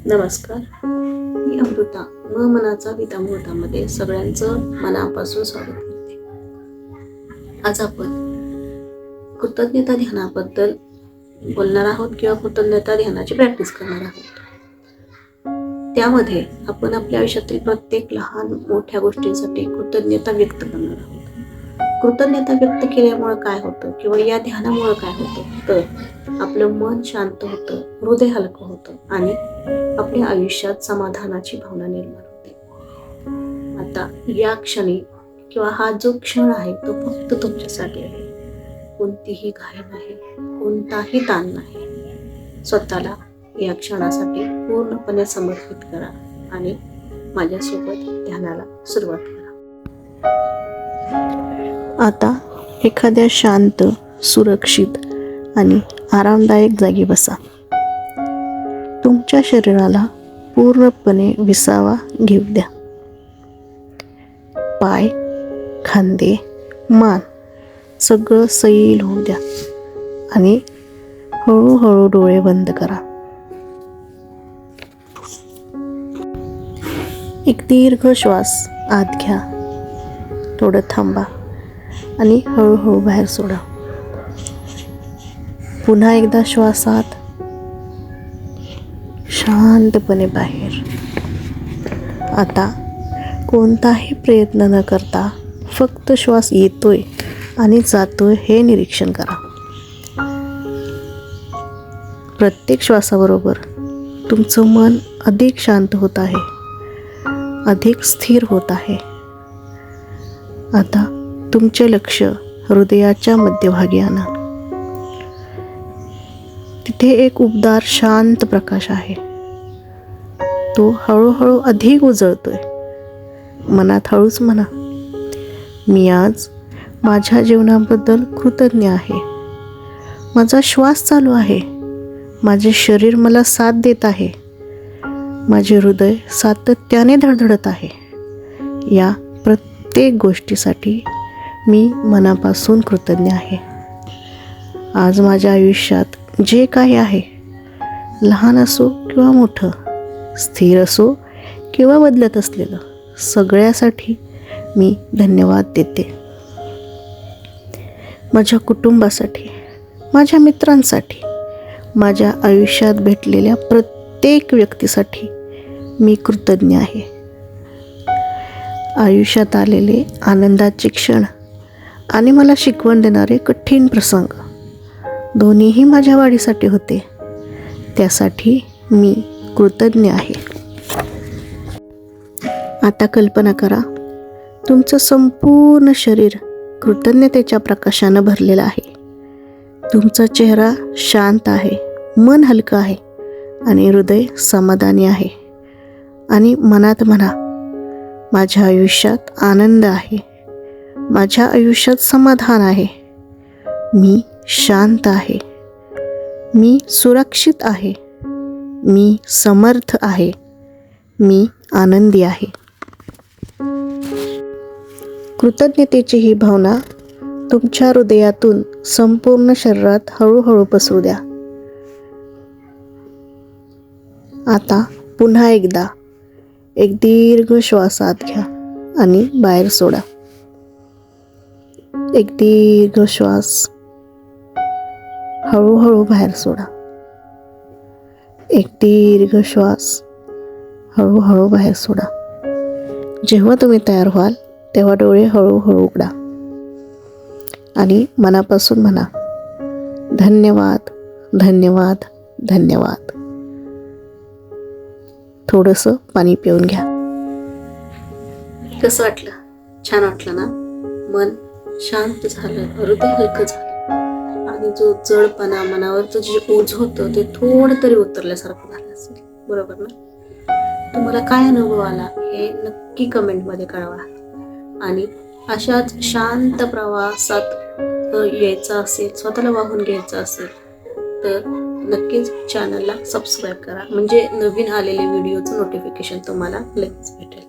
नमस्कार, मी अमृता मनाचा विद्यामृतामध्ये सगळ्यांचं मनापासून स्वागत करते. आज आपण कृतज्ञता ध्यानाबद्दल बोलणार आहोत किंवा कृतज्ञता ध्यानाची प्रॅक्टिस करणार आहोत. त्यामध्ये आपण आपल्या आयुष्यातील प्रत्येक लहान मोठ्या गोष्टींसाठी कृतज्ञता व्यक्त करणार आहोत. कृतज्ञता व्यक्त केल्यामुळे काय होतं किंवा या ध्यानामुळे काय होतं तर आपलं मन शांत होतं, हृदय हलकं होतं आणि आपल्या आयुष्यात समाधानाची भावना निर्माण होते. आता या क्षणी किंवा हा जो क्षण आहे तो फक्त तुमच्यासाठी आहे. कोणतीही घाई नाही, कोणताही ताण नाही. स्वतःला या क्षणासाठी पूर्णपणे समर्पित करा आणि माझ्यासोबत ध्यानाला सुरुवात करा. आता एखाद्या शांत, सुरक्षित आणि आरामदायक जागी बसा. तुमच्या शरीराला पूर्णपणे विसावा घेऊ द्या. पाय, खांदे, मान सगळं सैल होऊ द्या आणि हळूहळू डोळे बंद करा. एक दीर्घ श्वास आत घ्या, थोडं थांबा आणि हळूहळू बाहेर सोडा. पुन्हा एकदा श्वास आत, शांतपणे बाहेर. आता कोणताही प्रयत्न न करता फक्त श्वास येतोय आणि जातोय हे निरीक्षण करा. प्रत्येक श्वासाबरोबर तुमचं मन अधिक शांत होत आहे, अधिक स्थिर होत आहे. आता तुमचे लक्ष हृदयाच्या मध्यभागी आणा. तिथे एक उबदार शांत प्रकाश आहे. तो हळूहळू अधिक उजळतोय. मनात हळूच म्हणा, मी आज माझ्या जीवनाबद्दल कृतज्ञ आहे. माझा श्वास चालू आहे. माझे शरीर मला साथ देत आहे. माझे हृदय सातत्याने धडधडत आहे. या प्रत्येक गोष्टीसाठी मी मनापासून कृतज्ञ आहे. आज माझ्या आयुष्यात जे काही आहे, लहान असो किंवा मोठं, स्थिर असो किंवा बदलत असलेलं, सगळ्यासाठी मी धन्यवाद देते. माझ्या कुटुंबासाठी, माझ्या मित्रांसाठी, माझ्या आयुष्यात भेटलेल्या प्रत्येक व्यक्तीसाठी मी कृतज्ञ आहे. आयुष्यात आलेले आनंदाचे क्षण आणि मला शिकवण देणारे कठीण प्रसंग दोन्हीही माझ्या वाढीसाठी होते. त्यासाठी मी कृतज्ञ आहे. आता कल्पना करा, तुमचं संपूर्ण शरीर कृतज्ञतेच्या प्रकाशानं भरलेलं आहे. तुमचा चेहरा शांत आहे, मन हलकं आहे आणि हृदय समाधानी आहे. आणि मनात म्हणा, माझ्या आयुष्यात आनंद आहे, माझ्या आयुष्यात समाधान आहे, मी शांत आहे, मी सुरक्षित आहे, मी समर्थ आहे, मी आनंदी आहे. कृतज्ञतेची ही भावना तुमच्या हृदयातून संपूर्ण शरीरात हळूहळू पसरू द्या. आता पुन्हा एकदा एक दीर्घ श्वास आत घ्या आणि बाहेर सोडा. एक दीर्घ श्वास हळूहळू बाहेर सोडा. एक दीर्घ श्वास हळूहळू बाहेर सोडा. जेव्हा तुम्ही तयार व्हाल तेव्हा डोळे हळूहळू उघडा आणि मनापासून म्हणा, धन्यवाद, धन्यवाद, धन्यवाद. थोडंसं पाणी पिऊन घ्या. कसं वाटलं? छान वाटलं ना? मन शांत झालं, हृदय हलकं झालं आणि जो जडपणा मनावरचं जे ओझ होतं ते थोडं तरी उतरल्यासारखं झालं असेल. बरोबर ना? तुम्हाला काय अनुभव आला हे नक्की कमेंटमध्ये कळवा. आणि अशाच शांत प्रवासात यायचं असेल, स्वतःला वाहून घ्यायचं असेल तर नक्कीच चॅनलला सबस्क्राईब करा, म्हणजे नवीन आलेले व्हिडिओचं नोटिफिकेशन तुम्हाला लगेच भेटेल.